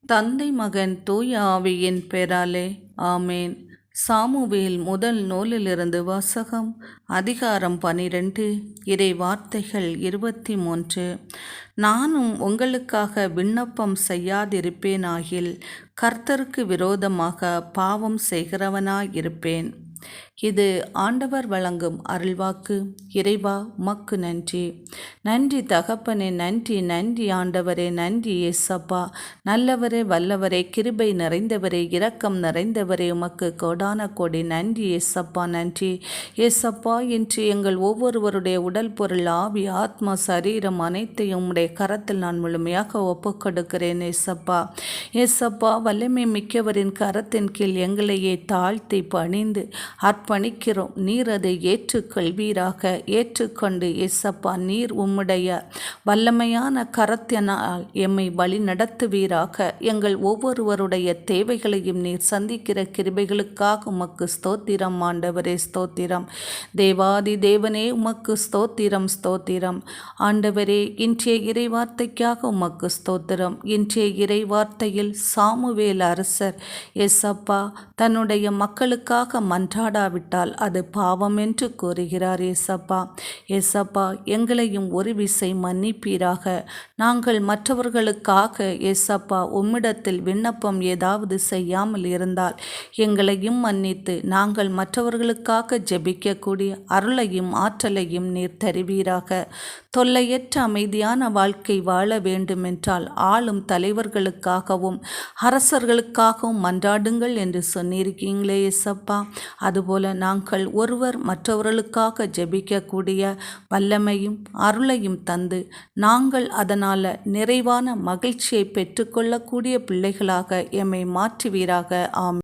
தந்தை மகன் தூய ஆவியின் பெயராலே ஆமேன். சாமுவேல் முதல் நூலிலிருந்து வாசகம். அதிகாரம் 12. இறை வார்த்தைகள் 23. நானும் உங்களுக்காக விண்ணப்பம் செய்யாதிருப்பேனாகில் கர்த்தருக்கு விரோதமாக பாவம் செய்கிறவனாயிருப்பேன். இது ஆண்டவர் வழங்கும் அருள்வாக்கு. இறைவா உமக்கு நன்றி. நன்றி தகப்பனே, நன்றி நன்றி ஆண்டவரே, நன்றி ஏசப்பா. நல்லவரே, வல்லவரே, கிருபை நிறைந்தவரே, இரக்கம் நிறைந்தவரே, உமக்கு கோடான கோடி நன்றி ஏசப்பா. நன்றி ஏசப்பா. இன்று எங்கள் ஒவ்வொருவருடைய உடல், பொருள், ஆவி, ஆத்மா, சரீரம் அனைத்தையும் உம்முடைய கரத்தில் நான் முழுமையாக ஒப்புக்கொடுக்கிறேன் ஏசப்பா. ஏசப்பா, வல்லமை மிக்கவரின் கரத்தின் கீழ் எங்களையே தாழ்த்தி பணிந்து அர்ப்பணிக்கிறோம். நீர் அதை ஏற்றுக்கொள்வீராக. ஏற்றுக்கொண்டு ஏசப்பா, நீர் உம்முடைய வல்லமையான கரத்தினால் எம்மை வழி நடத்துவீராக. எங்கள் ஒவ்வொருவருடைய தேவைகளையும் நீர் சந்திக்கிற கிருபைகளுக்காக உமக்கு ஸ்தோத்திரம் ஆண்டவரே, ஸ்தோத்திரம். தேவாதி தேவனே, உமக்கு ஸ்தோத்திரம் ஸ்தோத்திரம் ஆண்டவரே. இன்றைய இறை வார்த்தைக்காக உமக்கு ஸ்தோத்திரம். இன்றைய இறை வார்த்தையில் சாமுவேல் அரசர் ஏசப்பா தன்னுடைய மக்களுக்காக மன்றாடாவிட்டால் அது பாவம் என்று கூறுகிறார் ஏசப்பா. ஏசப்பா, எங்களையும் ஒரு விசை மன்னிப்பீராக. நாங்கள் மற்றவர்களுக்காக ஏசப்பா உம்மிடத்தில் விண்ணப்பம் ஏதாவது செய்யாமல் இருந்தால் எங்களையும் மன்னித்து நாங்கள் மற்றவர்களுக்காக ஜெபிக்கக்கூடிய அருளையும் ஆற்றலையும் நீர் தருவீராக. தொல்லையற்ற அமைதியான வாழ்க்கை வாழ வேண்டுமென்றால் ஆளும் தலைவர்களுக்காகவும் அரசர்களுக்காகவும் மன்றாடுங்கள் என்று சொன்னிருக்கீங்களே ஏசப்பா. அதுபோல நாங்கள் ஒருவர் மற்றவர்களுக்காக ஜெபிக்கக்கூடிய வல்லமையும் அருளையும் தந்து நாங்கள் அதனால் நிறைவான மகிழ்ச்சியை பெற்றுக்கொள்ளக்கூடிய பிள்ளைகளாக எம்மை மாற்றுவீராக. ஆமென்.